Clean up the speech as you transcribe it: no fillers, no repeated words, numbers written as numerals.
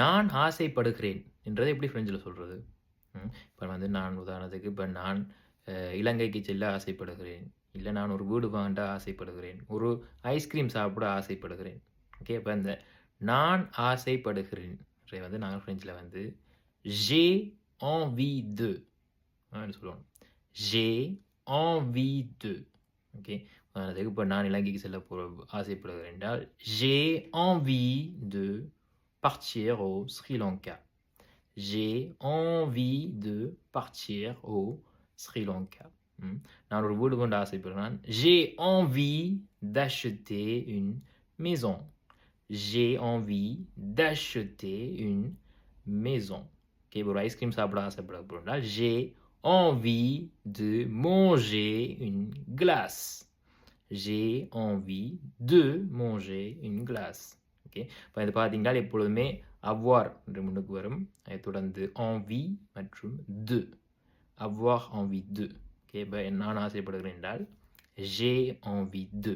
நான் ஆசைப்படுகிறேன் என்றதை எப்படி ஃப்ரெஞ்சில் சொல்றது? இப்போ வந்து நான் உதாரணத்துக்கு இப்ப நான் இலங்கைக்கு செல்ல ஆசைப்படுகிறேன். இல்ல நான் ஒரு வீடு வாங்க ஆசைப்படுகிறேன். ஒரு ஐஸ்கிரீம் சாப்பிட ஆசைப்படுகிறேன். ஓகே. அப்ப இந்த நான் ஆசைப்படுகிறேன் இதை வந்து நாங்க ஃப்ரெஞ்சில வந்து j'ai envie de ன்னு சொல்லுவோம். j'ai envie de. ஓகே. உதாரணத்துக்கு இப்ப நான் இலங்கைக்கு செல்ல ஆசைப்படுகிறேன் என்றால் j'ai envie de partir au Sri Lanka. J'ai envie de partir au Sri Lanka. நான் ஒரு வீடு கொண்டு ஆசைப்படுறேன். J'ai envie d'acheter une maison. J'ai envie d'acheter une maison. Okay, ஒரு ஐஸ்கிரீம் சாப்பிட ஆசைப்படுறேன். J'ai envie de manger une glace. J'ai envie de manger une glace. Okay. இப்போ இது பார்த்தீங்கன்னா எப்பொழுதுமே avoir என்று முன்னுக்கு வரும். அதைத் தொடர்ந்து envie மற்றும் de. avoir envie de. Okay. இப்போ நான் ஆசைப்படுகிறேன் என்றால் j'ai envie de.